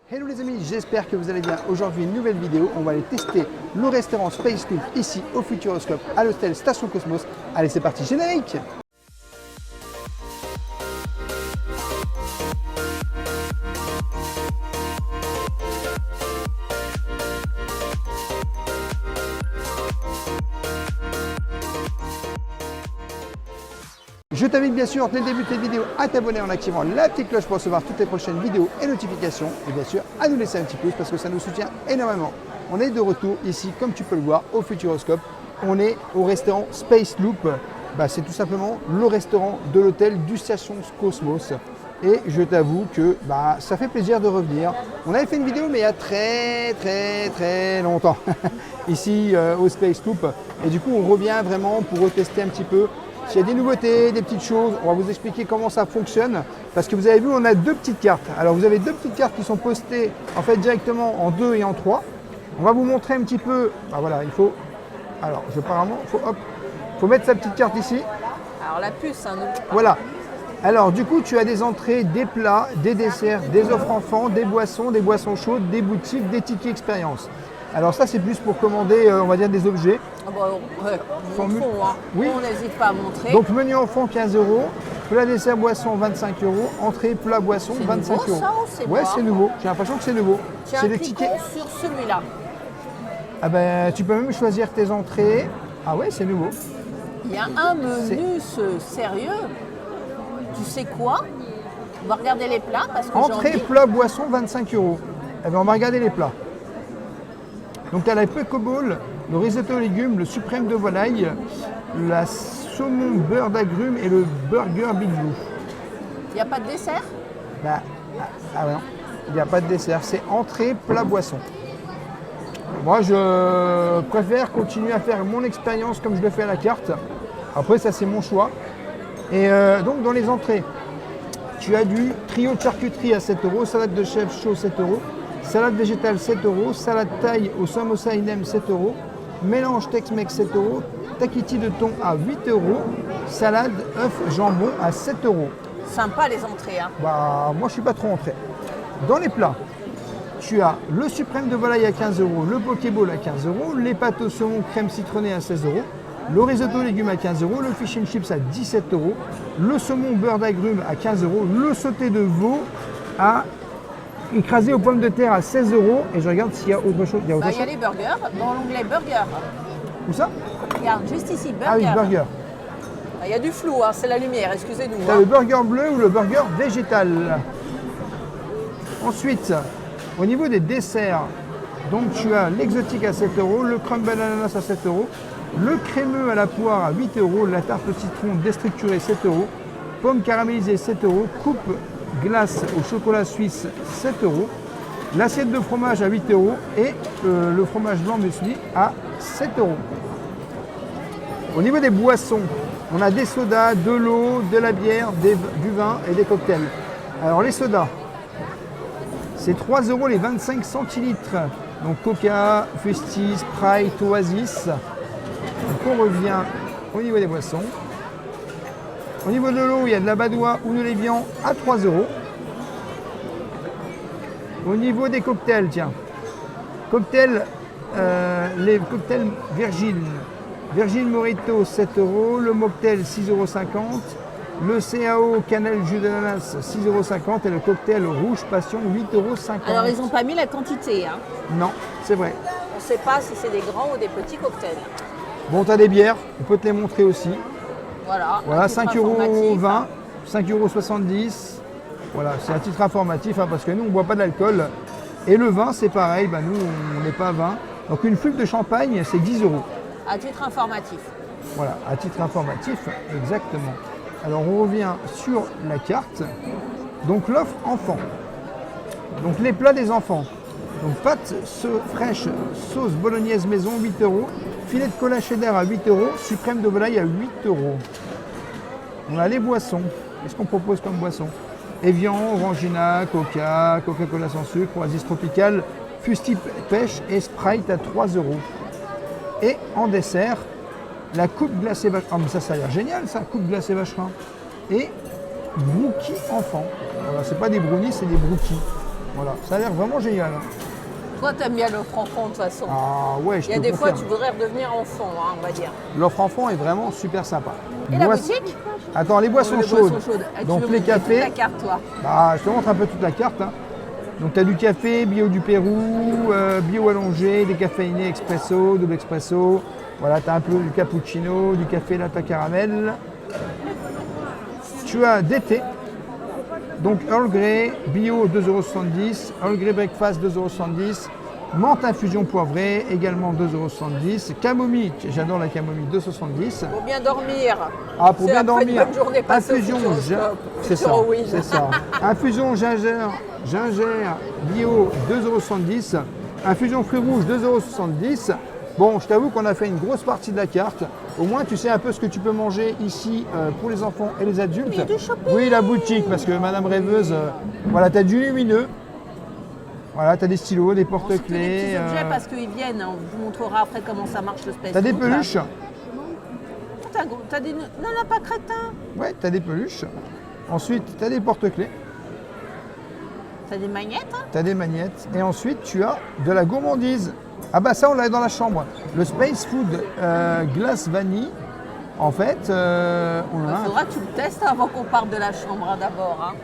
Hello les amis, j'espère que vous allez bien. Aujourd'hui, une nouvelle vidéo. On va aller tester le restaurant Space Loop ici au Futuroscope à l'hôtel Station Cosmos. Allez, c'est parti, générique! Je t'invite bien sûr, dès le début de cette vidéo, à t'abonner en activant la petite cloche pour recevoir toutes les prochaines vidéos et notifications. Et bien sûr, à nous laisser un petit pouce parce que ça nous soutient énormément. On est de retour ici, comme tu peux le voir, au Futuroscope. On est au restaurant Space Loop. C'est tout simplement le restaurant de l'hôtel du Station Cosmos. Et je t'avoue que ça fait plaisir de revenir. On avait fait une vidéo, mais il y a très longtemps, ici au Space Loop. Et du coup, on revient vraiment pour retester un petit peu. S'il y a des nouveautés, des petites choses, on va vous expliquer comment ça fonctionne. Parce que vous avez vu, on a deux petites cartes. Alors vous avez deux petites cartes qui sont postées en fait directement en 2 et en 3. On va vous montrer un petit peu. Voilà, il faut. Alors, apparemment, faut mettre sa petite carte ici. Alors la puce, n'oublie pas. Voilà. Alors du coup, tu as des entrées, des plats, des desserts, des offres enfants, des boissons chaudes, des boutiques, des tickets expérience. Alors ça, c'est plus pour commander, on va dire, des objets. Montrons, Oui. On n'hésite pas à montrer. Donc menu enfant 15 €, plat dessert boisson 25 €, entrée plat boisson 25 €. C'est nouveau ça ou c'est Ouais, pas c'est nouveau. J'ai l'impression que c'est nouveau. Tiens, C'est des cliquons tickets. sur celui-là. Ah tu peux même choisir tes entrées. Ah ouais, c'est nouveau. Il y a un menu sérieux. Tu sais quoi? On va regarder les plats parce que Entrée plat boisson 25 €. On va regarder les plats. Donc tu as la Peco Bowl, le risotto aux légumes, le suprême de volaille, la saumon beurre d'agrumes et le burger Big Blue. Il n'y a pas de dessert? Non, il n'y a pas de dessert, c'est entrée, plat, boisson. Moi, je préfère continuer à faire mon expérience comme je le fais à la carte. Après, ça, c'est mon choix. Et donc, dans les entrées, tu as du trio de charcuterie à 7 €, salade de chèvre chaud 7 €, salade végétale 7 €, salade thaï au samosa inem 7 €, mélange Tex-Mex 7 €, takiti de thon à 8 €, salade œuf jambon à 7 €. Sympa les entrées. Moi, je suis pas trop entré. Dans les plats, tu as le suprême de volaille à 15 €, le pokéball à 15 €, les pâtes au saumon crème citronnée à 16 €, le risotto aux légumes à 15 €, le fish and chips à 17 €, le saumon beurre d'agrumes à 15 €, le sauté de veau à écrasé aux pommes de terre à 16 € et je regarde s'il y a autre chose. Il y a Il y a les burgers dans l'onglet burger. Où ça? Regarde, juste ici, burger. Ah oui, burger. Il y a du flou, c'est la lumière, excusez-nous. Tu as le burger bleu ou le burger végétal. Ensuite, au niveau des desserts, donc tu as l'exotique à 7 €, le crumble ananas à 7 €, le crémeux à la poire à 8 €, la tarte au citron déstructurée 7 €, pomme caramélisée 7 €, coupe glace au chocolat suisse 7 €, l'assiette de fromage à 8 € et le fromage blanc muesli à 7 €. Au niveau des boissons, on a des sodas, de l'eau, de la bière, du vin et des cocktails. Alors les sodas, c'est 3 € les 25 centilitres. Donc Coca, Fusti, Sprite, Oasis. Donc on revient au niveau des boissons. Au niveau de l'eau, il y a de la Badois ou de l'Évian à 3 €. Au niveau des cocktails, tiens, les cocktails Virgin Morito 7 €, le mocktail 6,50 €, le CAO Cannelle jus d'ananas 6,50 € et le cocktail rouge passion 8,50 €. Alors ils n'ont pas mis la quantité. Non, c'est vrai. On ne sait pas si c'est des grands ou des petits cocktails. Bon, tu as des bières, on peut te les montrer aussi. Voilà 5,20 €, 5,70 €. Voilà, c'est un titre informatif parce que nous, on ne boit pas d'alcool. Et le vin, c'est pareil, nous, on n'est pas à vin. Donc une flûte de champagne, c'est 10 €. À titre informatif. Voilà, à titre informatif, exactement. Alors on revient sur la carte. Donc l'offre enfant. Donc les plats des enfants. Donc pâtes fraîches, sauce bolognaise maison 8 €, filet de cola cheddar à 8 €, suprême de volaille à 8 €. On a les boissons. Qu'est-ce qu'on propose comme boisson? Evian, Orangina, Coca, Coca-Cola sans sucre, Oasis Tropical, Fusti pêche et Sprite à 3 €. Et en dessert, la coupe glacée vacherin. Ah mais ça a l'air génial ça, coupe glacée vacherin. Et brookie enfant. Voilà, c'est pas des brownies, c'est des brookies. Voilà, ça a l'air vraiment génial. Hein. Toi, t'aimes bien l'offre enfant de toute façon. Ah ouais, je Il y a te des fois, confirme. tu voudrais redevenir enfant, hein, on va dire. L'offre enfant est vraiment super sympa. Et la Boisse- boutique? Attends, les boissons Les chaudes. boissons chaudes. Ah, tu Donc veux les montrer toute cafés. la carte, toi. Bah, je te montre un peu toute la carte. Hein. Donc tu as du café, bio du Pérou, bio allongé, des caféinés expresso, double expresso. Voilà, tu as un peu du cappuccino, du café latte caramel. Tu as des thés. Donc Earl Grey, bio 2,70 €, Earl Grey Breakfast 2,70 €, menthe infusion poivrée également 2,70 €, camomille, j'adore la camomille 2,70 €. Pour bien dormir. Ah, pour C'est bien après une dormir. bonne journée passée au Infusion, Futuroscope. c'est ça, Futurowin. c'est ça. Infusion ginger bio 2,70 €, infusion fruits rouges 2,70 €. Bon, je t'avoue qu'on a fait une grosse partie de la carte. Au moins, tu sais un peu ce que tu peux manger ici pour les enfants et les adultes. Oui, du shopping. Oui, la boutique, parce que Madame Rêveuse, voilà, tu as du lumineux. Voilà, tu as des stylos, des Bon, c'est que des porte-clés. petits objets parce qu'ils viennent. On vous montrera après comment ça marche le space. Tu as des Book, peluches. là. T'as des... Non, là, pas crétin. Ouais, tu as des peluches. Ensuite, tu as des porte-clés. T'as des magnettes, hein. Tu as des magnettes. Et ensuite, tu as de la gourmandise. Ah bah ça, on l'a dans la chambre. Le Space Food glace vanille. En fait, on Il a un... faudra que tu le testes avant qu'on parte de la chambre hein, d'abord. Hein.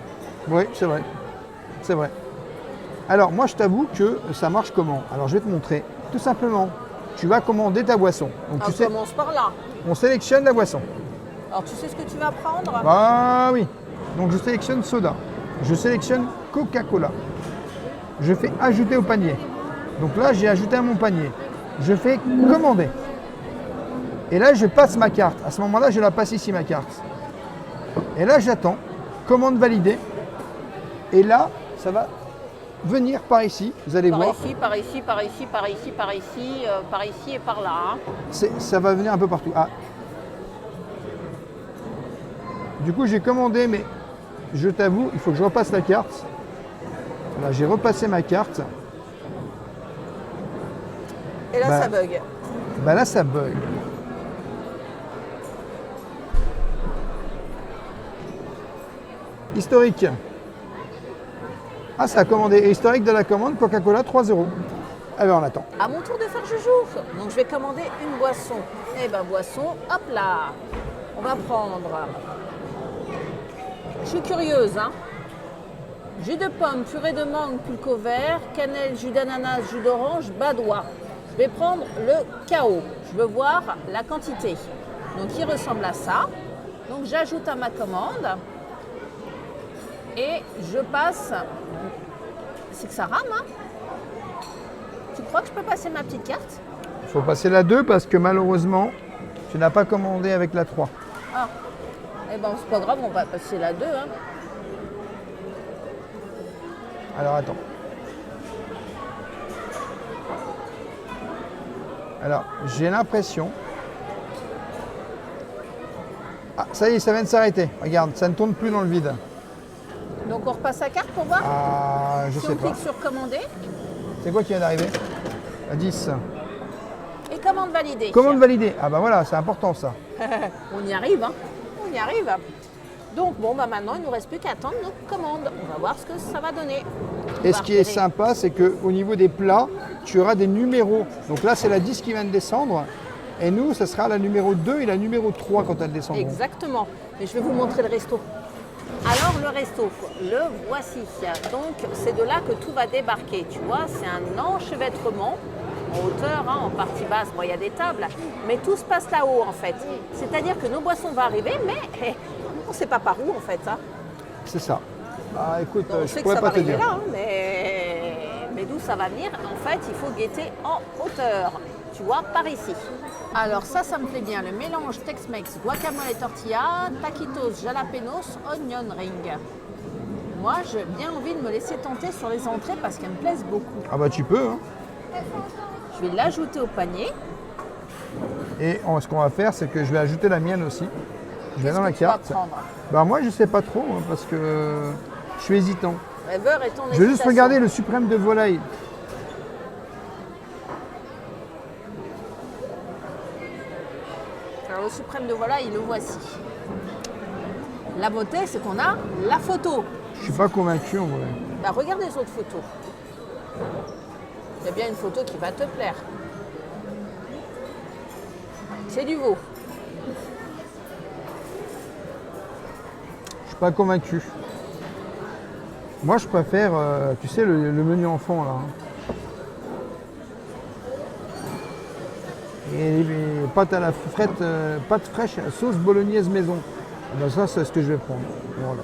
Oui, c'est vrai. C'est vrai. Alors, moi, je t'avoue que ça marche comment? Alors, je vais te montrer. Tout simplement, tu vas commander ta boisson. Donc, On tu sais, commence par là. on sélectionne la boisson. Alors, tu sais ce que tu vas prendre? Ah oui. Donc, je sélectionne soda. Je sélectionne Coca-Cola. Je fais ajouter au panier. Donc là, j'ai ajouté à mon panier. Je fais commander. Et là, je passe ma carte. À ce moment-là, je la passe ici, ma carte. Et là, j'attends. Commande validée. Et là, ça va venir par ici. Vous allez Par voir. ici, par ici, par ici, par ici, par ici, par ici et par là. Hein. Ça va venir un peu partout. Ah. Du coup, j'ai commandé, mais je t'avoue, il faut que je repasse la carte. Voilà, j'ai repassé ma carte. Et là, Bah. ça bug. Bah là, ça bug. Historique. Ah, ça a commandé. Et historique de la commande, Coca-Cola, 3 €. Ah ben, on attend. À mon tour de faire joujou. Donc, je vais commander une boisson. Eh ben, boisson, hop là. On va prendre. Je suis curieuse, hein. Jus de pomme, purée de mangue, pulco vert, cannelle, jus d'ananas, jus d'orange, badois. Je vais prendre le KO. Je veux voir la quantité. Donc, il ressemble à ça. Donc, j'ajoute à ma commande. Et je passe. C'est que ça rame, hein. Tu crois que je peux passer ma petite carte? Il faut passer la 2 parce que malheureusement, tu n'as pas commandé avec la 3. Ah. Eh ben, c'est pas grave, on va passer la 2, hein. Alors, attends. Alors, j'ai l'impression... Ah, ça y est, ça vient de s'arrêter. Regarde, ça ne tourne plus dans le vide. Donc, on repasse la carte pour voir. Ah, je Si sais on pas. clique sur commander C'est quoi qui vient d'arriver? À 10. et commande validée. Commande validée. Ah bah voilà, c'est important ça. On y arrive, hein. On y arrive. Donc, bon, bah maintenant, il ne nous reste plus qu'à attendre notre commande. On va voir ce que ça va donner. On Et va ce qui est repérer. sympa, c'est qu'au niveau des plats, tu auras des numéros. Donc là, c'est la 10 qui vient de descendre. Et nous, ça sera la numéro 2 et la numéro 3 quand elle descendra. Exactement. Et je vais vous montrer le resto. Alors, le resto, le voici. Donc, c'est de là que tout va débarquer. Tu vois, c'est un enchevêtrement en hauteur, hein, en partie basse. Bon, il y a des tables, mais tout se passe là-haut, en fait. C'est-à-dire que nos boissons vont arriver, mais on ne sait pas par où, en fait. Hein. C'est ça. Ah écoute, On je sait que pourrais ça va pas te arriver dire. là, hein, mais d'où ça va venir? En fait, il faut guetter en hauteur. Tu vois, par ici. Alors ça me plaît bien. Le mélange Tex-Mex, guacamole et tortilla, taquitos, jalapenos, onion ring. Moi, j'ai bien envie de me laisser tenter sur les entrées parce qu'elles me plaisent beaucoup. Ah bah tu peux. Hein. Je vais l'ajouter au panier. Et ce qu'on va faire, c'est que je vais ajouter la mienne aussi. Je vais Qu'est-ce dans que la tu vas carte. prendre? Bah moi, je sais pas trop hein, parce que je suis hésitant. Rêveur est ton Je vais juste hésitation. regarder le suprême de volaille. Alors, le suprême de volaille, le voici. La beauté, c'est qu'on a la photo. Je suis pas convaincu en vrai. Bah, regarde les autres photos. Il y a bien une photo qui va te plaire. C'est du veau. Je suis pas convaincu. Moi, je préfère, tu sais, le menu enfant là. Et les pâtes à la frette, pâtes fraîches, sauce bolognaise maison. Ben ça, c'est ce que je vais prendre. Voilà.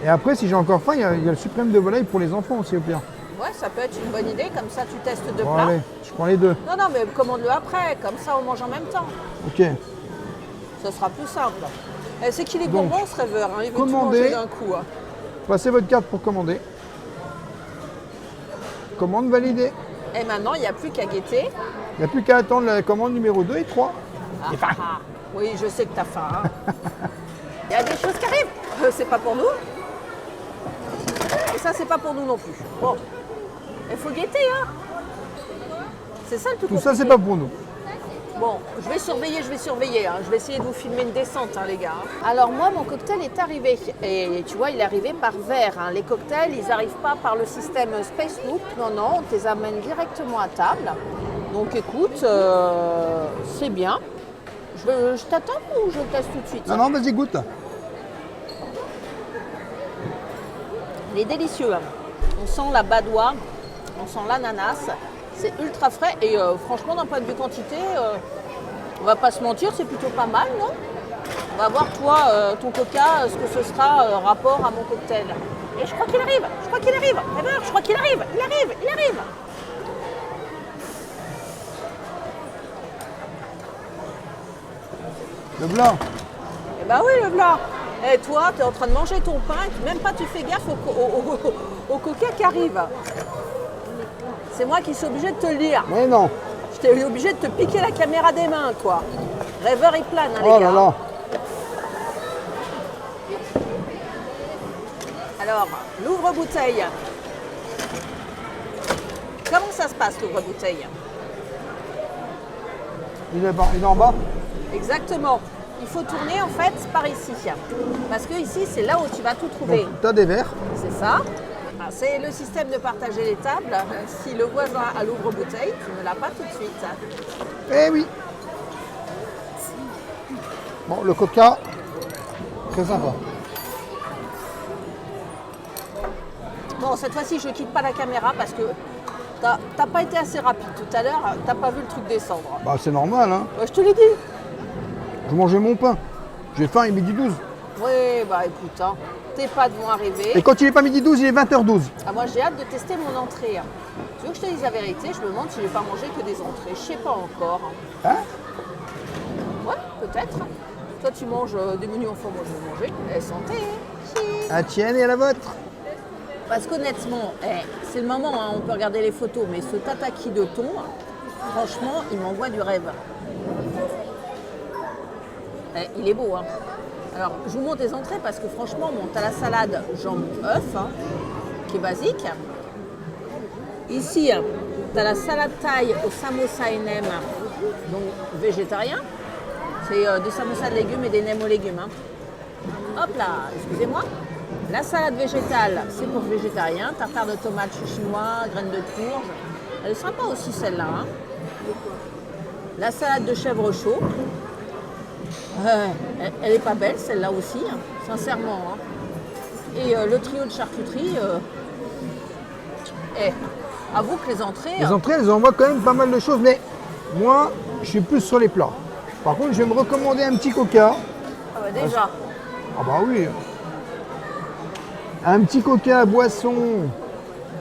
Et après, si j'ai encore faim, il y a le suprême de volaille pour les enfants aussi au pire. Ouais, ça peut être une bonne idée, comme ça tu testes deux Bon, plats. allez, je prends les deux. Non, non, mais commande-le après, comme ça on mange en même temps. Ok. Ça sera plus simple. Et c'est qu'il est Donc, gourmand ce rêveur, hein. Il veut tout commandez. manger d'un coup. Hein. Passez votre carte pour commander. Commande validée. Et maintenant, il n'y a plus qu'à guetter. Il n'y a plus qu'à attendre la commande numéro 2 et 3. Ah. Oui, je sais que tu as faim. Hein. Il y a des choses qui arrivent. C'est pas pour nous. Et ça, c'est pas pour nous non plus. Bon, il faut guetter, hein. C'est ça le plus Tout compliqué. ça, c'est pas pour nous. Bon, je vais surveiller. Hein. Je vais essayer de vous filmer une descente, hein, les gars. Alors moi, mon cocktail est arrivé. Et tu vois, il est arrivé par verre. Hein. Les cocktails, ils n'arrivent pas par le système Space Loop. Non, non, on te les amène directement à table. Donc écoute, c'est bien. Je t'attends ou je le teste tout de suite? Non, non, vas-y, goûte. Il est délicieux. Hein. On sent la badoie, on sent l'ananas. C'est ultra frais et franchement, d'un point de vue quantité, on va pas se mentir, c'est plutôt pas mal, non? On va voir, toi, ton coca, ce que ce sera rapport à mon cocktail. Et je crois qu'il arrive, je crois qu'il arrive. Il arrive. Le blanc. Eh ben oui, le blanc. Et toi, tu es en train de manger ton pain et même pas tu fais gaffe au coca qui arrive. C'est moi qui suis obligée de te le dire. Mais non. J'étais obligée de te piquer la caméra des mains, quoi. Rêveur, il plane, hein, Oh les gars. là là. Alors, l'ouvre-bouteille. Comment ça se passe, l'ouvre-bouteille? Il est en bas. Exactement. Il faut tourner, en fait, par ici. Parce que ici, c'est là où tu vas tout trouver. Tu as des verres. C'est ça. C'est le système de partager les tables. Si le voisin a l'ouvre-bouteille, tu ne l'as pas tout de suite. Eh oui. Bon, le coca, très sympa. Bon, cette fois-ci, je ne quitte pas la caméra parce que t'as pas été assez rapide tout à l'heure. T'as pas vu le truc descendre. Bah, c'est normal, hein. Ouais, je te l'ai dit. Je mangeais mon pain. J'ai faim, il est midi 12. Oui, bah écoute, hein, tes pas vont arriver. Et quand il n'est pas midi 12, il est 20h12. Ah, moi, j'ai hâte de tester mon entrée. Hein. Tu veux que je te dise la vérité? Je me demande si je vais pas manger que des entrées. Je sais pas encore. Hein? Ouais, peut-être. Toi, tu manges des menus enfants, moi, je vais manger. Eh, santé. À la tienne et à la vôtre. Parce qu'honnêtement, c'est le moment, hein, on peut regarder les photos, mais ce tataki de thon, franchement, il m'envoie du rêve. Il est beau, hein. Alors, je vous montre les entrées parce que franchement, bon, t'as la salade jambe-œuf, hein, qui est basique. Ici, t'as la salade thaï au samosa nem, donc végétarien. C'est des samosas de légumes et des nems aux légumes. Hein. Hop là, excusez-moi. La salade végétale, c'est pour végétarien. Tartare de tomates chinois, graines de courge. Elle est sympa aussi celle-là. Hein. La salade de chèvre chaud. Elle est pas belle celle-là aussi, hein, sincèrement. Hein. Et le trio de charcuterie. Avoue que les entrées. Les entrées, elles envoient quand même pas mal de choses, mais moi, je suis plus sur les plats. Par contre, je vais me recommander un petit coca. Ah bah déjà. Ah bah oui. Un petit coca, boisson,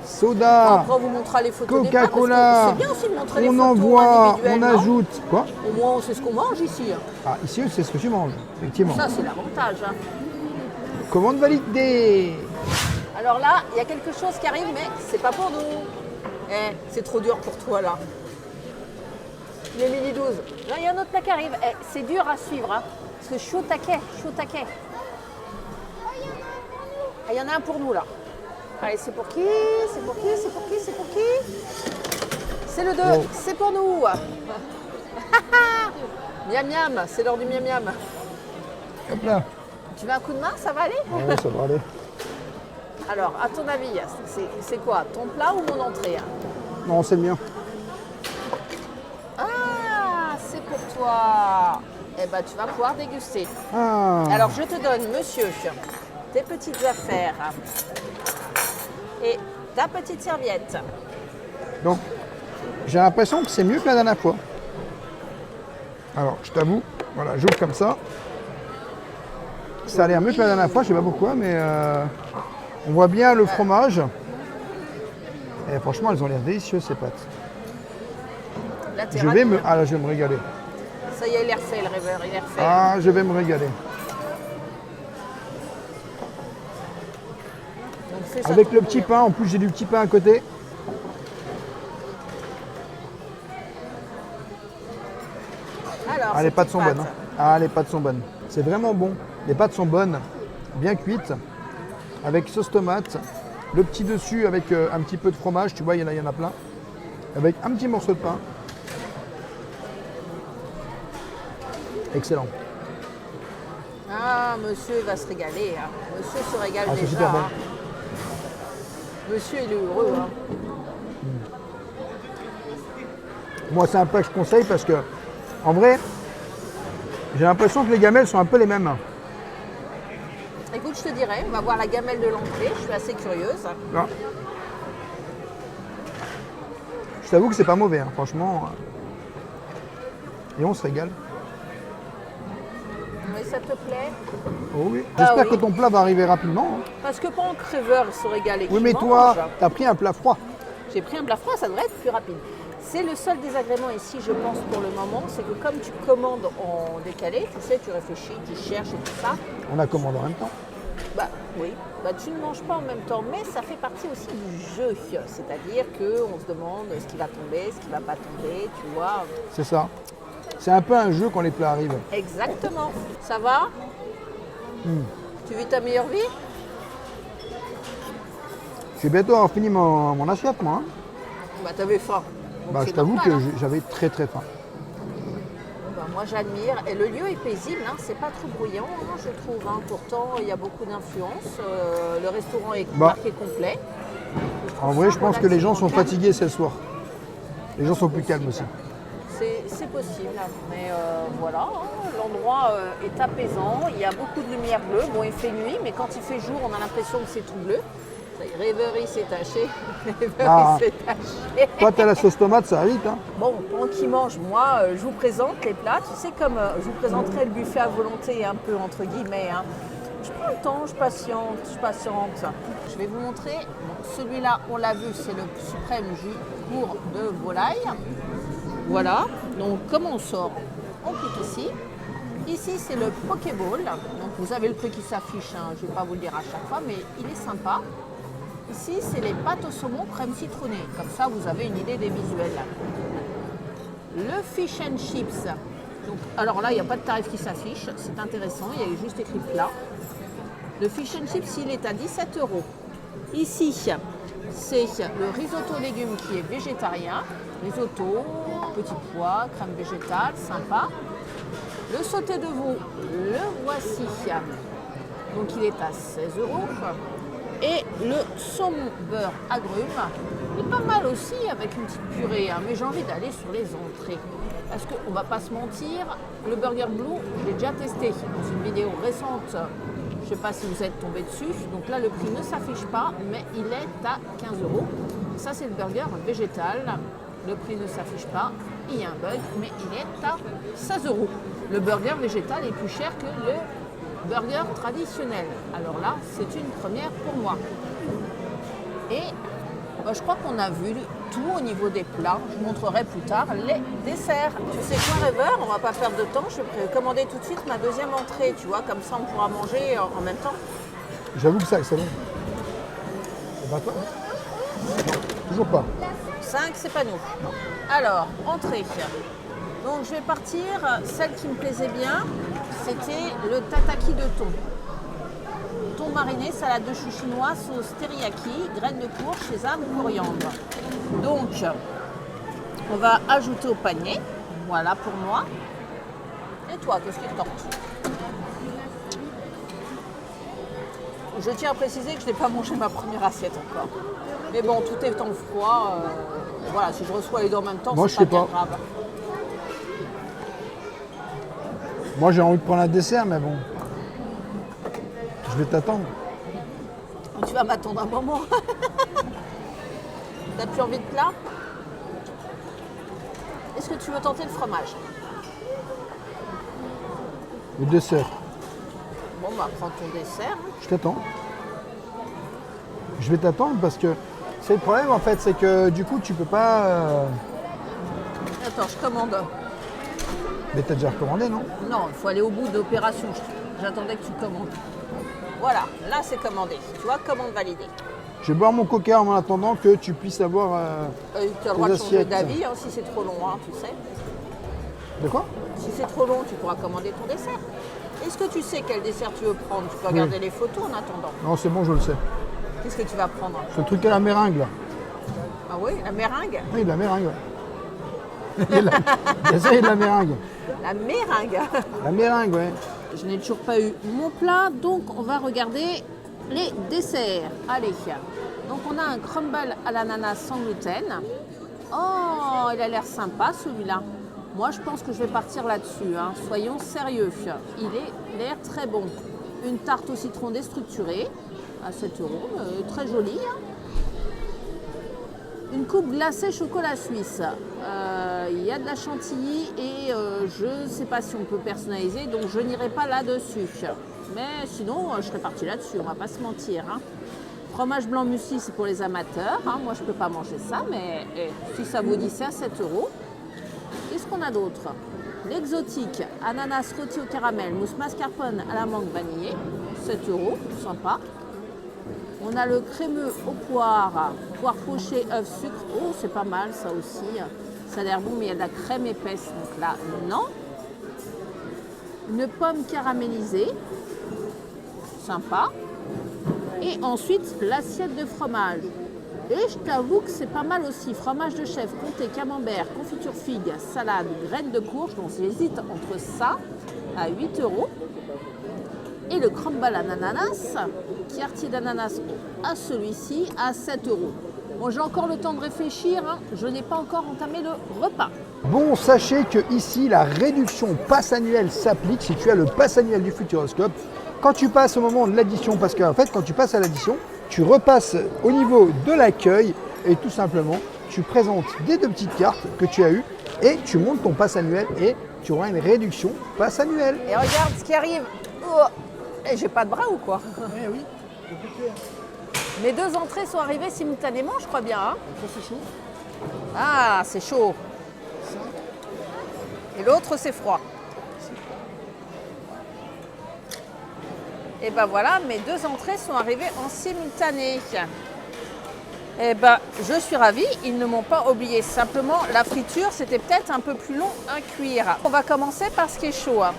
soda, Après, on vous montrera les photos des plats, parce que Coca-Cola. c'est bien aussi de montrer les On photos envoie, individuelles, on non? ajoute. Quoi? Au moins, on sait ce qu'on mange ici. Ah, ici, c'est ce que tu manges, effectivement. Ça, c'est l'avantage. Hein. Commande validée. Alors là, il y a quelque chose qui arrive, mais c'est pas pour nous. C'est trop dur pour toi, là. Il est midi 12. Là, il y a un autre plat qui arrive. C'est dur à suivre, hein, parce que je suis au taquet, Ah, il y en a un pour nous, là. Allez, c'est pour qui? C'est le 2, Bon. c'est pour nous. Miam miam, c'est l'heure du miam miam. Hop là. Tu veux un coup de main, ça va aller? Ouais, ça va aller. Alors, à ton avis, c'est quoi? Ton plat ou mon entrée? Non, c'est bien. Ah, c'est pour toi. Eh ben, tu vas pouvoir déguster. Ah. Alors, je te donne, monsieur, tes petites affaires et ta petite serviette. Donc, j'ai l'impression que c'est mieux que la dernière fois. Alors, je t'avoue, voilà, j'ouvre comme ça. Ça a l'air mieux que la dernière fois, je sais pas pourquoi, mais on voit bien le fromage. Et franchement, elles ont l'air délicieuses, ces pâtes. Là, t'es Je vais me... Ah là, je vais me régaler. Ça y est, il est refait, le rêveur, il est refait. Ah, je vais me régaler. Donc, fais ça Avec tout le petit bouillir. pain, en plus j'ai du petit pain à côté. Alors, Ah, les ces pâtes petites sont bonnes. Hein. Ah, les pâtes sont bonnes. C'est vraiment bon. Les pâtes sont bonnes, bien cuites, avec sauce tomate. Le petit dessus avec un petit peu de fromage, tu vois, il y en a plein. Avec un petit morceau de pain. Excellent. Ah, monsieur va se régaler. Hein. Monsieur se régale Ah, c'est déjà. super bon. Hein. Monsieur, il est heureux. Hein. Moi, c'est un plat que je conseille parce que, en vrai, j'ai l'impression que les gamelles sont un peu les mêmes. Écoute, je te dirais, on va voir la gamelle de l'entrée. Je suis assez curieuse. Ah. Je t'avoue que c'est pas mauvais, hein, franchement. Et on se régale. Oui, ça te plaît? Oh oui. Bah J'espère oui. que ton plat va arriver rapidement. Hein. Parce que pendant que Rêveur se régale et Oui, qu'il mais mange, toi, t'as pris un plat froid. j'ai pris un plat froid, ça devrait être plus rapide. C'est le seul désagrément ici, je pense, pour le moment, c'est que comme tu commandes en décalé, tu sais, tu réfléchis, tu cherches et tout ça, On a commandé en même temps. bah oui, bah, tu ne manges pas en même temps, mais ça fait partie aussi du jeu. C'est-à-dire qu'on se demande ce qui va tomber, ce qui ne va pas tomber, tu vois. C'est ça. C'est un peu un jeu quand les plats arrivent. Exactement. Ça va? Tu vis ta meilleure vie? Je vais bientôt avoir fini mon assiette, moi. Hein. Bah t'avais faim. Donc Bah, c'est je t'avoue normal, que hein. j'avais très très faim. Bah, moi j'admire. Et le lieu est paisible, hein. C'est pas trop bruyant, hein, je trouve. Hein. Pourtant, il y a beaucoup d'influence. Le restaurant est Bah. marqué complet. En vrai, je pense que les gens sont relativement fatigués ce soir. Les gens sont plus calmes aussi. C'est possible, mais voilà, hein, l'endroit est apaisant, il y a beaucoup de lumière bleue. Bon, il fait nuit, mais quand il fait jour, on a l'impression que c'est tout bleu. Ça y est, Rêverie s'est taché. Ah. Rêverie s'est taché. Toi, t'as la sauce tomate, ça va vite. Hein. Bon, pendant qu'il mange, moi, je vous présente les plats. Tu sais, comme je vous présenterai le buffet à volonté, un peu entre guillemets. Hein. Je prends le temps, je patiente, je patiente. Je vais vous montrer. Bon, celui-là, on l'a vu, c'est le suprême jus court de volaille. Voilà, donc comment on sort? On clique ici. Ici, c'est le Pokéball. Donc vous avez le prix qui s'affiche, hein. Je ne vais pas vous le dire à chaque fois, mais il est sympa. Ici, c'est les pâtes au saumon crème citronnée. Comme ça, vous avez une idée des visuels. Le Fish and Chips. Donc, alors là, il n'y a pas de tarif qui s'affiche. C'est intéressant, il y a juste écrit plat. Le Fish and Chips, il est à 17 €. Ici, c'est le risotto légumes qui est végétarien. Risotto, petits pois, crème végétale, sympa. Le sauté de veau, le voici. Donc il est à 16 €. Et le saumon beurre agrumes, il est pas mal aussi avec une petite purée. Hein, mais j'ai envie d'aller sur les entrées. Parce qu'on va pas se mentir, le Burger Blue, je l'ai déjà testé dans une vidéo récente. Je ne sais pas si vous êtes tombé dessus. Donc là, le prix ne s'affiche pas, mais il est à 15 €. Ça, c'est le burger végétal. Le prix ne s'affiche pas. Il y a un bug, mais il est à 16 €. Le burger végétal est plus cher que le burger traditionnel. Alors là, c'est une première pour moi. Et je crois qu'on a vu tout au niveau des plats. Je vous montrerai plus tard les desserts. Tu sais quoi, Rêveur? On va pas perdre de temps. Je vais commander tout de suite ma deuxième entrée. Tu vois, comme ça, on pourra manger en même temps. J'avoue que ça, c'est bon. Et ben toi? Toujours pas. 5, c'est pas nous. Alors, entrée. Donc, je vais partir. Celle qui me plaisait bien, c'était le tataki de thon. Thon mariné, salade de choux chinois, sauce teriyaki, graines de courge, sésame, coriandre. Donc, on va ajouter au panier. Voilà pour moi. Et toi, qu'est-ce qui te tente? Je tiens à préciser que je n'ai pas mangé ma première assiette encore. Mais bon, tout est en froid. Voilà, si je reçois les deux en même temps, Moi, c'est pas je sais bien pas. grave. Moi, j'ai envie de prendre un dessert, mais bon. Je vais t'attendre. Tu vas m'attendre un moment. T'as plus envie de plat? Est-ce que tu veux tenter le fromage? Le dessert. Bon, bah prends ton dessert. Je t'attends. Je vais t'attendre parce que c'est le problème en fait, c'est que du coup tu peux pas. Attends, je commande. Mais t'as déjà recommandé, non? Non, il faut aller au bout de l'opération. J'attendais que tu commandes. Voilà, là c'est commandé. Tu vois, commande validée. Je vais boire mon coca en attendant que tu puisses avoir. Tu as le droit de changer assiettes. d'avis hein, si c'est trop long, hein, tu sais. De quoi? Si c'est trop long, tu pourras commander ton dessert. Est-ce que tu sais quel dessert tu veux prendre? Tu peux regarder les photos en attendant. Non, c'est bon, je le sais. Qu'est-ce que tu vas prendre? C'est le truc à la meringue là. Ah oui, la meringue? Oui, de la meringue. Ouais. Il y a de la- Bien sûr, il y a de la meringue. La meringue. La meringue, ouais. Je n'ai toujours pas eu mon plat, donc on va regarder les desserts. Allez, donc on a un crumble à l'ananas sans gluten. Oh, il a l'air sympa celui-là. Moi, je pense que je vais partir là-dessus. Hein. Soyons sérieux. Il a l'air très bon. Une tarte au citron déstructurée à 7 €, très jolie. Hein. Une coupe glacée chocolat suisse. Il y a de la chantilly et je ne sais pas si on peut personnaliser, donc je n'irai pas là-dessus. Mais sinon, je serais partie là-dessus, on ne va pas se mentir. Hein. Fromage blanc muesli, c'est pour les amateurs. Hein. Moi, je ne peux pas manger ça, mais si ça vaut 10, c'est à 7 €. Qu'est-ce qu'on a d'autre? L'exotique, ananas rôti au caramel, mousse mascarpone à la mangue vanillée, 7 €, sympa. On a le crémeux au poire, poire pochée, œuf, sucre. Oh, c'est pas mal ça aussi. Ça a l'air bon, mais il y a de la crème épaisse, donc là, non. Une pomme caramélisée, sympa. Et ensuite, l'assiette de fromage. Et je t'avoue que c'est pas mal aussi. Fromage de chèvre, comté, camembert, confiture figue, salade, graines de courge. Donc j'hésite entre ça à 8 €. Et le crumble à l'ananas, quartier d'ananas à celui-ci à 7 €. Bon, j'ai encore le temps de réfléchir, hein. Je n'ai pas encore entamé le repas. Bon, sachez que ici, la réduction passe annuelle s'applique si tu as le pass annuel du Futuroscope. Quand tu passes au moment de l'addition, parce qu'en fait, quand tu passes à l'addition, tu repasses au niveau de l'accueil et tout simplement, tu présentes des 2 petites cartes que tu as eues et tu montes ton pass annuel et tu auras une réduction pass annuelle. Et regarde ce qui arrive. Oh, et j'ai pas de bras ou quoi? Eh oui, Mes 2 entrées sont arrivées simultanément, je crois bien. Hein. c'est chaud. Ah, c'est chaud. Et l'autre, c'est froid. Et ben voilà, mes 2 entrées sont arrivées en simultané. Et ben, je suis ravie, ils ne m'ont pas oublié. Simplement, la friture, c'était peut-être un peu plus long à cuire. On va commencer par ce qui est chaud. Hein.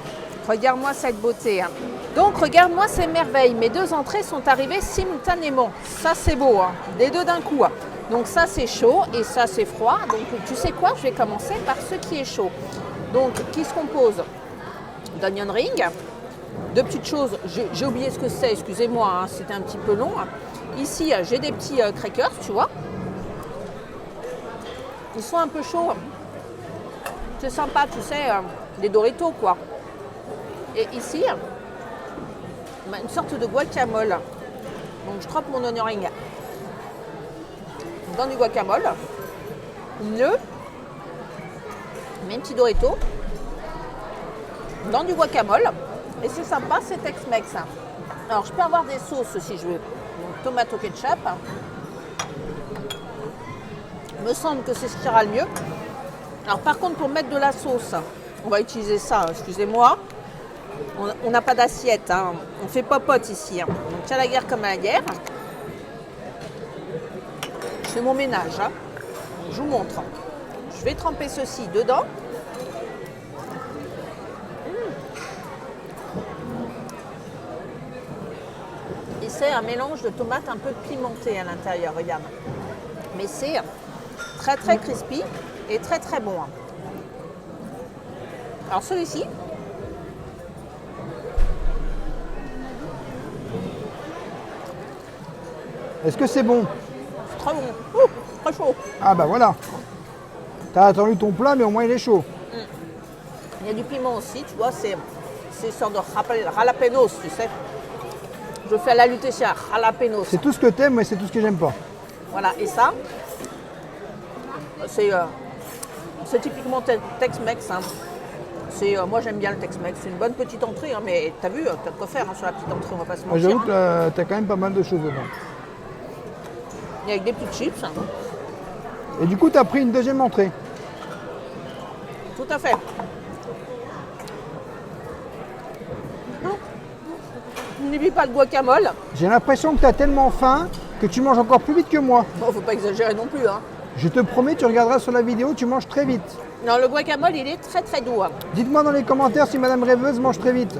Regarde-moi cette beauté. Hein. Donc, regarde-moi ces merveilles. Mes 2 entrées sont arrivées simultanément. Ça, c'est beau. Hein. Les 2 d'un coup. Hein. Donc, ça, c'est chaud et ça, c'est froid. Donc, tu sais quoi? Je vais commencer par ce qui est chaud. Donc, qui se compose d'onion ring. 2 petites choses. J'ai oublié ce que c'est. Excusez-moi, hein, c'était un petit peu long. Ici, j'ai des petits crackers, tu vois. Ils sont un peu chauds. C'est sympa, tu sais, des Doritos, quoi. Et ici, une sorte de guacamole. Donc, je trempe mon onion ring dans du guacamole. Mieux, mes petits Doritos dans du guacamole. Et c'est sympa, c'est Tex-Mex. Alors, je peux avoir des sauces si je veux. Donc, tomate au ketchup. Il me semble que c'est ce qui ira le mieux. Alors, par contre, pour mettre de la sauce, on va utiliser ça, excusez-moi. On n'a pas d'assiette, hein. On fait popote ici. Hein. Donc, à la guerre comme à la guerre. Je fais mon ménage. Hein. Je vous montre. Je vais tremper ceci dedans. Et c'est un mélange de tomates un peu pimentées à l'intérieur, regarde. Mais c'est très très crispy et très très bon. Alors celui-ci, Est-ce que c'est bon? C'est très bon. Ouh, très chaud. Ah bah voilà. T'as attendu ton plat, mais au moins il est chaud. Il y a du piment aussi, tu vois, c'est une sorte de jalapenos, tu sais. Je fais à la lutetia, jalapenos. C'est tout ce que t'aimes, mais c'est tout ce que j'aime pas. Voilà, et ça, c'est typiquement Tex-Mex. Hein. Moi j'aime bien le Tex-Mex, c'est une bonne petite entrée, hein, mais t'as vu, t'as de quoi faire hein, sur la petite entrée, on va pas se mentir. J'avoue hein. que t'as quand même pas mal de choses dedans. Et avec des petites chips. Hein. Et du coup, t'as pris une deuxième entrée. Tout à fait. N'oublie pas le guacamole. J'ai l'impression que t'as tellement faim que tu manges encore plus vite que moi. Bon, faut pas exagérer non plus. Hein. Je te promets, tu regarderas sur la vidéo, tu manges très vite. Non, le guacamole, il est très très doux. Hein. Dites-moi dans les commentaires si Madame Rêveuse mange très vite.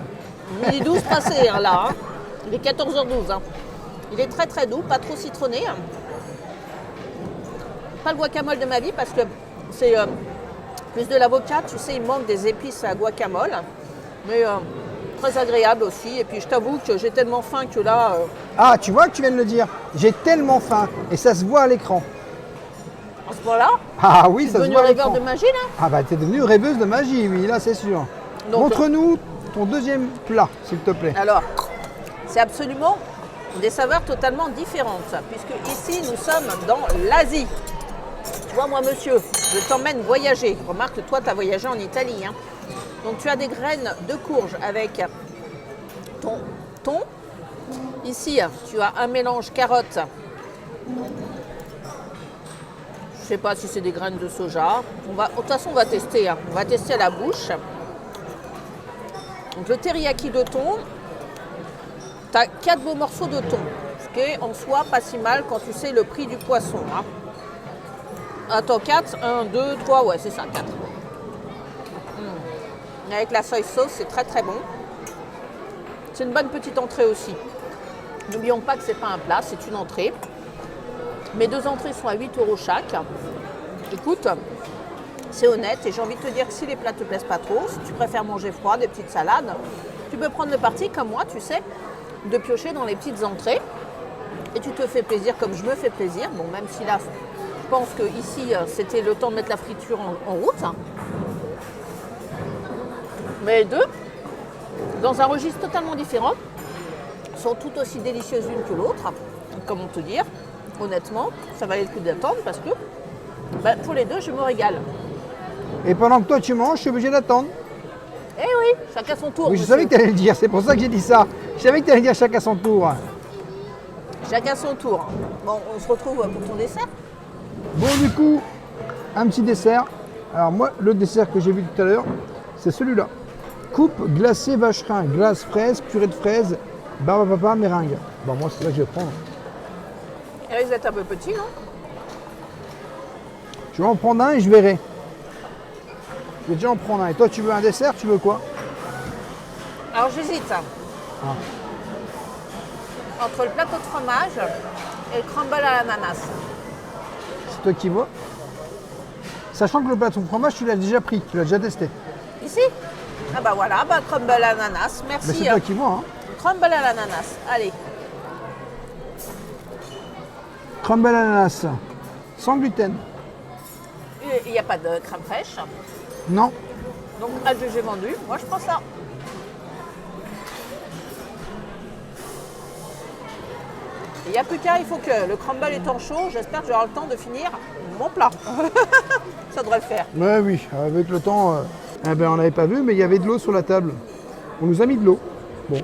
Il est 12 passé hein, là. Hein. Il est 14h12. Hein. Il est très très doux, pas trop citronné. Hein. Pas le guacamole de ma vie parce que c'est plus de l'avocat. Tu sais, il manque des épices à guacamole. Mais très agréable aussi. Et puis je t'avoue que j'ai tellement faim que là... Ah, tu vois que tu viens de le dire. J'ai tellement faim et ça se voit à l'écran. À ce point-là, Ah oui, tu es ça se devenu voit à rêveur l'écran. de magie là. Ah bah t'es devenue rêveuse de magie, oui, là c'est sûr. Donc, Montre-nous ton deuxième plat, s'il te plaît. Alors, c'est absolument des saveurs totalement différentes. Puisque ici, nous sommes dans l'Asie. Tu vois, moi, monsieur, je t'emmène voyager. Remarque que toi, tu as voyagé en Italie. Hein. Donc, tu as des graines de courge avec ton thon. Ici, tu as un mélange carotte. Je ne sais pas si c'est des graines de soja. De toute façon, on va tester. Hein. On va tester à la bouche. Donc, le teriyaki de thon, tu as 4 beaux morceaux de thon. Ce qui est en soi pas si mal quand tu sais le prix du poisson. Hein. Attends, 4, 1, 2, 3, ouais, c'est ça, 4. Avec la soy sauce, c'est très très bon. C'est une bonne petite entrée aussi. N'oublions pas que c'est pas un plat, c'est une entrée. Mes 2 entrées sont à 8 € chaque. Écoute, c'est honnête et j'ai envie de te dire que si les plats te plaisent pas trop, si tu préfères manger froid, des petites salades, tu peux prendre le parti, comme moi, tu sais, de piocher dans les petites entrées. Et tu te fais plaisir comme je me fais plaisir. Bon, même si là, je pense que ici, c'était le temps de mettre la friture en route. Mais les deux, dans un registre totalement différent, sont tout aussi délicieuses l'une que l'autre. Comment te dire, honnêtement, ça valait le coup d'attendre parce que pour les deux, je me régale. Et pendant que toi tu manges, je suis obligé d'attendre. Eh oui, chacun son tour. Oui, je monsieur. savais que tu allais le dire, c'est pour ça que j'ai dit ça. Je savais que tu allais dire chacun son tour. Chacun son tour. Bon, on se retrouve pour ton dessert. Bon, du coup, un petit dessert. Alors moi, le dessert que j'ai vu tout à l'heure, c'est celui-là. Coupe glacée vacherin, glace fraise, purée de fraises, barbe à papa, meringue. Bon, moi, c'est ça que je vais prendre. Il risque d'être un peu petit, non? Je vais en prendre un et je verrai. Je vais déjà en prendre un. Et toi, tu veux un dessert? Tu veux quoi? Alors j'hésite entre le plateau de fromage et le crumble à l'ananas. C'est toi qui vois. Sachant que le plateau de fromage, tu l'as déjà pris, tu l'as déjà testé. Ici? Ah bah voilà, crumble à l'ananas, Mais merci. c'est toi qui vois. Hein. Crumble à l'ananas, allez. Crumble à l'ananas, sans gluten. Il n'y a pas de crème fraîche, Non. donc adjugé vendu. Moi je prends ça. Il n'y a plus qu'à, il faut que le crumble étant chaud, j'espère que j'aurai le temps de finir mon plat. Ça devrait le faire. Ouais, oui, avec le temps, on n'avait pas vu, mais il y avait de l'eau sur la table. On nous a mis de l'eau. Bon.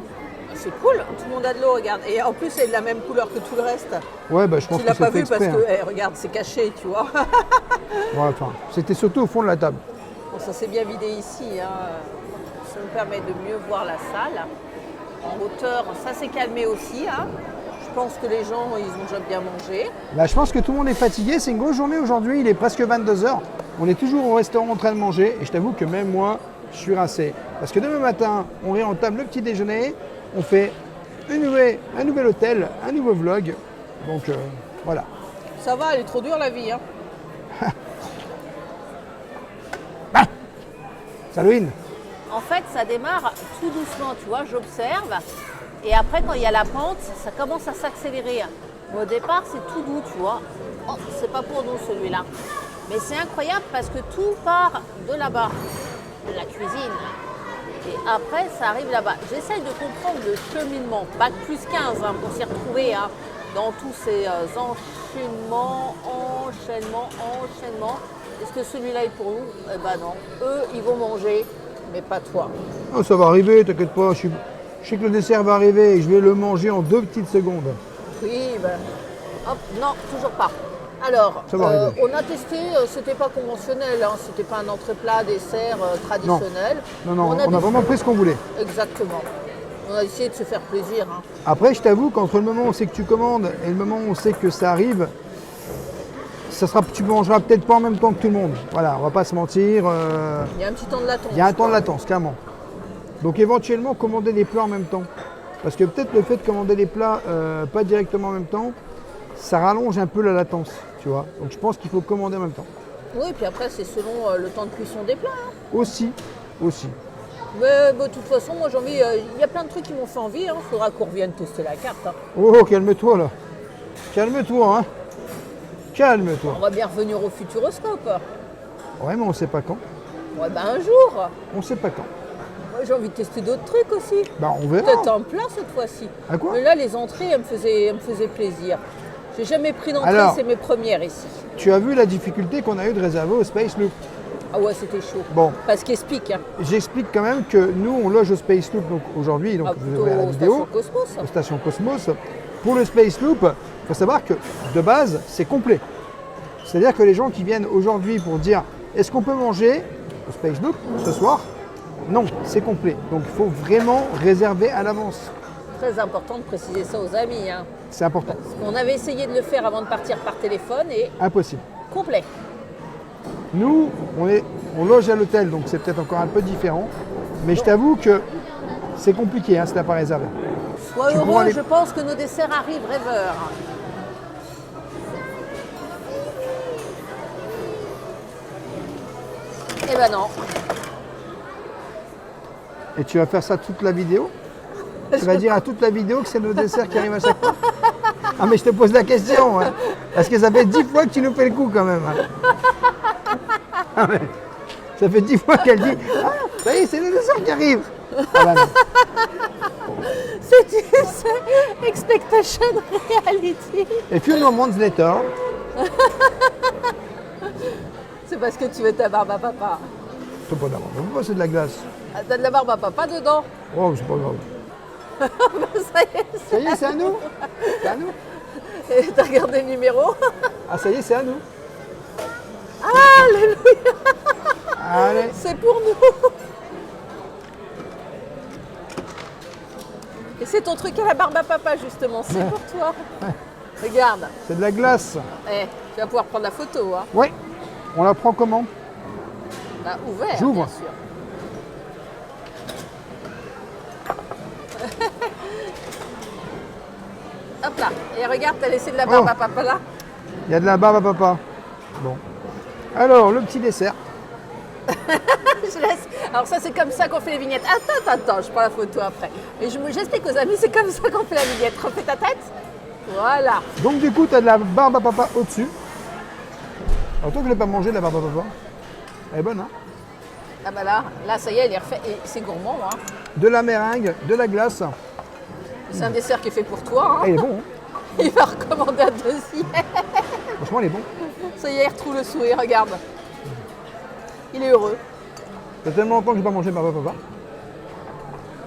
C'est cool, tout le monde a de l'eau, regarde. Et en plus, c'est de la même couleur que tout le reste. Ouais, bah, je pense Tu que l'as pas c'était vu parce exprès. que, regarde, c'est caché, tu vois. Ouais, enfin, c'était surtout au fond de la table. Bon, ça s'est bien vidé ici. Hein. Ça nous permet de mieux voir la salle. En hauteur, ça s'est calmé aussi. Hein. Je pense que les gens, ils ont déjà bien mangé. Là, je pense que tout le monde est fatigué. C'est une grosse journée aujourd'hui. Il est presque 22 h. On est toujours au restaurant en train de manger. Et je t'avoue que même moi, je suis rincé. Parce que demain matin, on réentame le petit déjeuner. On fait un nouvel hôtel, un nouveau vlog. Donc, voilà. Ça va, elle est trop dure la vie. Hein. Salouine. En fait, ça démarre tout doucement, tu vois, j'observe. Et après, quand il y a la pente, ça commence à s'accélérer. Au départ, c'est tout doux, tu vois. Oh, c'est pas pour nous celui-là. Mais c'est incroyable parce que tout part de là-bas, de la cuisine. Et après, ça arrive là-bas. J'essaye de comprendre le cheminement. Bac plus 15 hein, pour s'y retrouver hein, dans tous ces enchaînements. Est-ce que celui-là est pour nous? Eh ben non. Eux, ils vont manger, mais pas toi. Oh, ça va arriver, t'inquiète pas. Je sais que le dessert va arriver et je vais le manger en 2 petites secondes. Oui, ben. Hop, non, toujours pas. Alors, Ça va arriver. on a testé, c'était pas conventionnel, hein, c'était pas un entrée plat, dessert traditionnel. Non, on a vraiment pris ce qu'on voulait. Exactement. On a essayé de se faire plaisir. Hein. Après, je t'avoue qu'entre le moment où on sait que tu commandes et le moment où on sait que ça arrive, tu mangeras peut-être pas en même temps que tout le monde. Voilà, on va pas se mentir. Il y a un petit temps de latence. Il y a un temps de latence, clairement. Donc éventuellement, commander des plats en même temps. Parce que peut-être le fait de commander des plats pas directement en même temps, ça rallonge un peu la latence, tu vois. Donc je pense qu'il faut commander en même temps. Oui, puis après, c'est selon le temps de cuisson des plats. Hein. Aussi. Mais de toute façon, moi j'ai envie, il y a plein de trucs qui m'ont fait envie. Il faudra qu'on revienne tester la carte. Hein. Oh, calme-toi là. Calme-toi, hein. Calme-toi. On va bien revenir au Futuroscope. Ouais, mais on sait pas quand. Ouais, ben un jour. On sait pas quand. Moi j'ai envie de tester d'autres trucs aussi. Bah on verra. Peut-être un plat cette fois-ci. À quoi? Mais là, les entrées, elles me faisaient plaisir. J'ai jamais pris d'entrée, Alors, c'est mes premières ici. Tu as vu la difficulté qu'on a eu de réserver au Space Loop. Ah ouais, c'était chaud. Bon. Parce qu'explique. Hein. J'explique quand même que nous, on loge au Space Loop donc aujourd'hui, donc vous verrez la vidéo, Station Cosmos. aux stations Cosmos. Pour le Space Loop, il faut savoir que de base, c'est complet. C'est-à-dire que les gens qui viennent aujourd'hui pour dire est-ce qu'on peut manger au Space Loop ce soir? Non, c'est complet. Donc il faut vraiment réserver à l'avance. Très important de préciser ça aux amis. Hein. C'est important. Parce qu'on avait essayé de le faire avant de partir par téléphone et Impossible. complet. Nous, on loge à l'hôtel, donc c'est peut-être encore un peu différent. Mais je t'avoue que c'est compliqué si tu n'as pas réservé. Sois Tu pourras heureux, aller- je pense que nos desserts arrivent rêveurs. Eh ben non. Et tu vas faire ça toute la vidéo? Tu vas dire à toute la vidéo que c'est nos desserts qui arrivent à chaque fois? Ah mais je te pose la question, hein. Parce que ça fait 10 fois que tu nous fais le coup quand même. Hein. Ah, mais ça fait 10 fois qu'elle dit « Ah, ça y est, c'est nos desserts qui arrivent !» Ah bah non. C'est expectation reality. A few moments later, C'est parce que tu veux ta barbe à papa. c'est pas d'abord, c'est de la glace. Ah, t'as de la barbe à papa dedans. Oh, c'est pas grave. Ça y est, Ça y est, c'est à nous. C'est à nous. et t'as regardé le numéro. Ah, ça y est, c'est à nous. Alléluia, Allez. c'est pour nous. Et c'est ton truc à la barbe à papa justement, c'est pour toi. Regarde, C'est de la glace. tu vas pouvoir prendre la photo. Hein. Oui. On la prend comment? Bah, ouvert, J'ouvre. bien sûr. Hop là, et regarde, t'as laissé de la barbe Oh. à papa là. Il y a de la barbe à papa. Bon. Alors, le petit dessert. Je laisse. Alors ça, c'est comme ça qu'on fait les vignettes. Attends, je prends la photo après. Et j'explique aux amis, c'est comme ça qu'on fait la vignette. Refais ta tête. Voilà. Donc du coup, tu as de la barbe à papa au-dessus. Alors toi, tu ne l'as pas mangé de la barbe à papa? Elle est bonne, hein? Ah bah là, ça y est, elle est refaite. Et c'est gourmand, hein. De la meringue, de la glace. C'est un dessert qui est fait pour toi. Ah, Hein. il est bon, hein? Il va recommander un deuxième. Franchement, il est bon. Ça y est, il retrouve le sourire, regarde. Il est heureux. Ça fait tellement longtemps que je n'ai pas mangé de barbe à papa.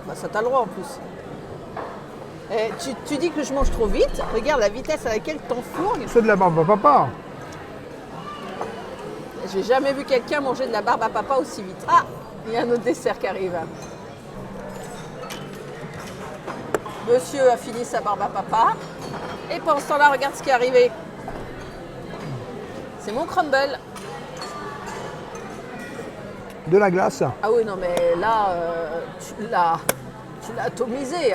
Bah ça t'as le droit en plus. Et tu dis que je mange trop vite. Regarde la vitesse à laquelle t'enfourgues. C'est de la barbe à papa. J'ai jamais vu quelqu'un manger de la barbe à papa aussi vite. Ah, il y a un autre dessert qui arrive. Monsieur a fini sa barbe à papa. Et pendant ce temps-là, regarde ce qui est arrivé. C'est mon crumble. De la glace. Ah oui, non, mais là, tu l'as atomisé.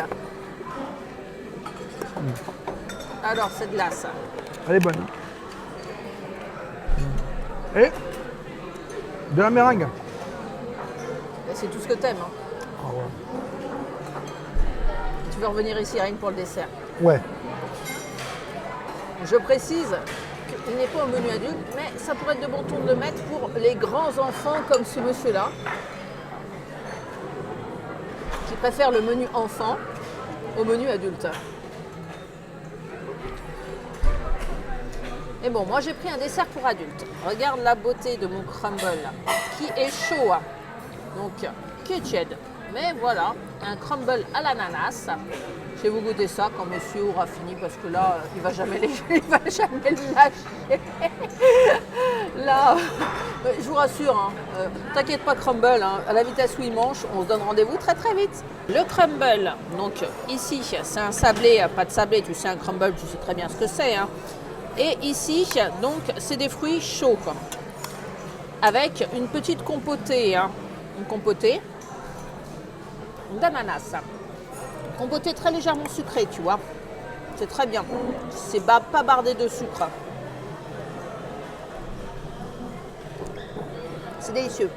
Alors, cette glace. Elle est bonne. Et de la meringue. C'est tout ce que t'aimes. Hein. Ah ouais. Tu veux revenir ici rien que pour le dessert. Ouais. Je précise qu'il n'est pas au menu adulte, mais ça pourrait être de bon ton de le mettre pour les grands enfants comme ce monsieur-là, qui préfère le menu enfant au menu adulte. Et bon, moi j'ai pris un dessert pour adultes. Regarde la beauté de mon crumble qui est chaud. Donc, qui est tiède. Mais voilà, un crumble à l'ananas. Je vais vous goûter ça quand monsieur aura fini parce que là, il va jamais il va jamais le lâcher. Là, je vous rassure, hein, t'inquiète pas crumble, hein, à la vitesse où il mange, on se donne rendez-vous très très vite. Le crumble, donc ici, c'est un sablé, pas de sablé, tu sais un crumble, tu sais très bien ce que c'est. Hein. Et ici, donc, c'est des fruits chauds, quoi, avec une petite compotée, hein, une compotée d'ananas. Compotée très légèrement sucrée, tu vois. C'est très bien. C'est pas bardé de sucre. C'est délicieux.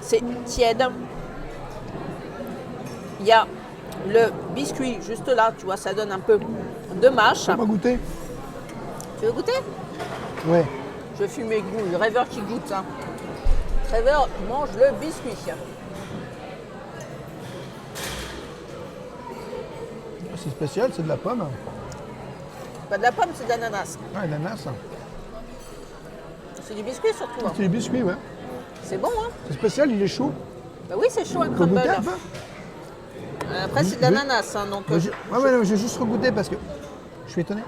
C'est tiède. Il y a le biscuit juste là, tu vois, ça donne un peu de mâche. On va goûter. Tu veux goûter? Ouais. Je fume mes goûts, le rêveur qui goûte. Hein. Rêveur mange le biscuit. C'est spécial, c'est de la pomme. Pas de la pomme, c'est de l'ananas. Ouais, l'ananas. C'est du biscuit surtout. Hein. C'est du biscuit, ouais. C'est bon, hein? C'est spécial, il est chaud. Bah oui, c'est chaud un Faut crumble. goûter un peu. Après, c'est de l'ananas, hein, donc. Ouais, non, je vais juste regoûter parce que je suis étonné.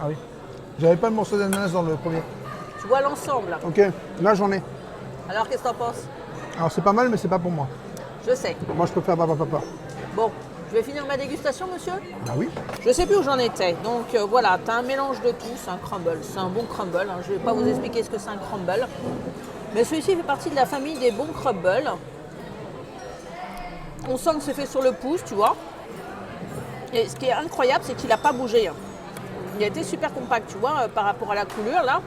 Ah oui. J'avais pas le morceau d'ananas dans le premier. Tu vois l'ensemble. Ok, là j'en ai. Alors, qu'est-ce que t'en penses? Alors c'est pas mal, mais c'est pas pour moi. Je sais. Moi je préfère papa. Bon, je vais finir ma dégustation, monsieur. Ah oui. Je sais plus où j'en étais. Donc voilà, tu as un mélange de tout. C'est un crumble. C'est un bon crumble. Hein. Je ne vais pas vous expliquer ce que c'est un crumble. Mais celui-ci fait partie de la famille des bons crumbles. On sent que c'est fait sur le pouce, tu vois. Et ce qui est incroyable, c'est qu'il n'a pas bougé. Hein. Il a été super compact, tu vois, par rapport à la couleur, là.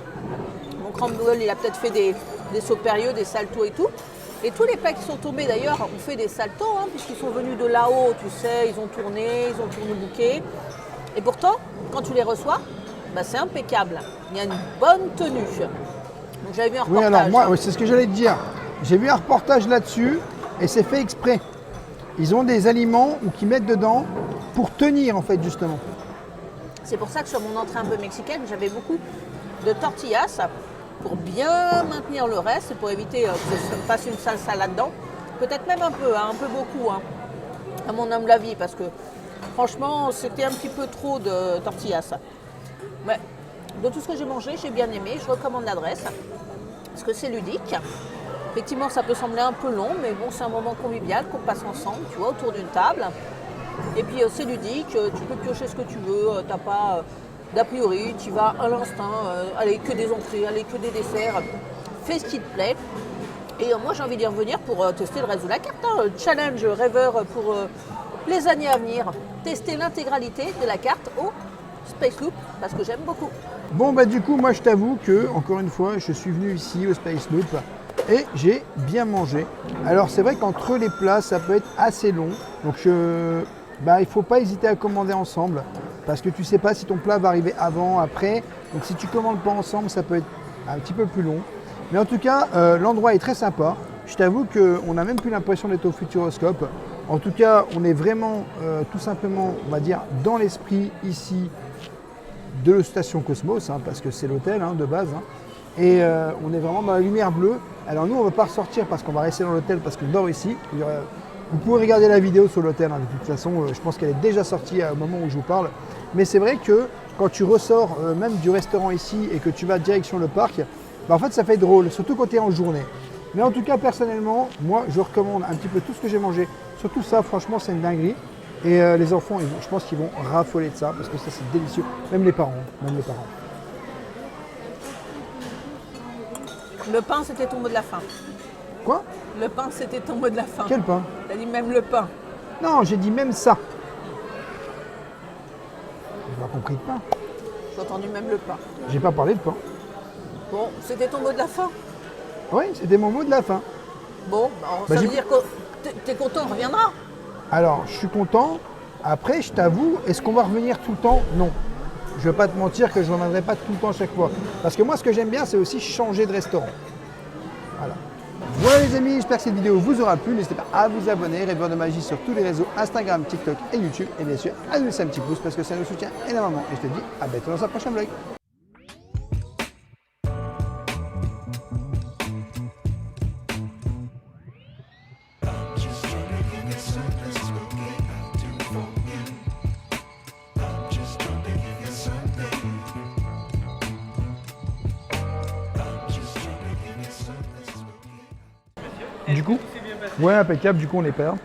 Mon crumble, il a peut-être fait des sauts périlleux, des saltos et tout. Et tous les plats qui sont tombés, d'ailleurs, ont fait des saltos, hein, puisqu'ils sont venus de là-haut, tu sais, ils ont tourné bouquet. Et pourtant, quand tu les reçois, bah, c'est impeccable. Il y a une bonne tenue. Donc j'avais vu un reportage. Oui, alors moi, c'est ce que j'allais te dire. J'ai vu un reportage là-dessus et c'est fait exprès. Ils ont des aliments qu'ils mettent dedans pour tenir, en fait, justement. C'est pour ça que sur mon entrée un peu mexicaine, j'avais beaucoup de tortillas pour bien maintenir le reste, pour éviter que ça fasse une salsa là-dedans. Peut-être même un peu beaucoup, hein, à mon humble avis, parce que franchement, c'était un petit peu trop de tortillas. Mais de tout ce que j'ai mangé, j'ai bien aimé. Je recommande l'adresse, parce que c'est ludique. Effectivement, ça peut sembler un peu long, mais bon, c'est un moment convivial qu'on passe ensemble, tu vois, autour d'une table. Et puis c'est ludique, tu peux piocher ce que tu veux, t'as pas d'a priori, tu vas à l'instinct, allez, que des entrées, allez, que des desserts, fais ce qui te plaît. Et moi j'ai envie d'y revenir pour tester le reste de la carte, hein. Challenge rêveur pour les années à venir, tester l'intégralité de la carte au Space Loop, parce que j'aime beaucoup. Bon, bah du coup, moi je t'avoue que, encore une fois, je suis venu ici au Space Loop et j'ai bien mangé. Alors c'est vrai qu'entre les plats, ça peut être assez long, donc il ne faut pas hésiter à commander ensemble parce que tu ne sais pas si ton plat va arriver avant, après. Donc si tu ne commandes pas ensemble, ça peut être un petit peu plus long. Mais en tout cas, l'endroit est très sympa. Je t'avoue qu'on n'a même plus l'impression d'être au Futuroscope. En tout cas, on est vraiment tout simplement, on va dire, dans l'esprit ici de la station Cosmos, hein, parce que c'est l'hôtel de base. Hein. Et on est vraiment dans la lumière bleue. Alors nous, on ne va pas ressortir parce qu'on va rester dans l'hôtel parce qu'on dort ici. Vous pouvez regarder la vidéo sur l'hôtel, hein, de toute façon, je pense qu'elle est déjà sortie au moment où je vous parle. Mais c'est vrai que quand tu ressors même du restaurant ici et que tu vas direction le parc, en fait ça fait drôle, surtout quand tu es en journée. Mais en tout cas, personnellement, moi je recommande un petit peu tout ce que j'ai mangé. Surtout ça, franchement, c'est une dinguerie. Et les enfants, je pense qu'ils vont raffoler de ça parce que ça c'est délicieux. Même les parents, Le pain, c'était ton mot de la fin. Quoi? Le pain, c'était ton mot de la fin. Quel pain? T'as dit même le pain. Non, j'ai dit même ça. J'ai pas compris de pain. J'ai entendu même le pain. J'ai pas parlé de pain. Bon, c'était ton mot de la fin. Oui, c'était mon mot de la fin. Bon, ça veut dire que t'es content, on reviendra. Alors, je suis content Après, je t'avoue, est-ce qu'on va revenir tout le temps? Non. Je ne vais pas te mentir que je ne reviendrai pas tout le temps chaque fois. Parce que moi, ce que j'aime bien, c'est aussi changer de restaurant. Voilà. Voilà les amis, j'espère que cette vidéo vous aura plu. N'hésitez pas à vous abonner, Rêveur de Magie sur tous les réseaux Instagram, TikTok et YouTube. Et bien sûr, à nous laisser un petit pouce parce que ça nous soutient énormément. Et je te dis à bientôt dans un prochain vlog. Du coup, ouais, impeccable, du coup on les perd.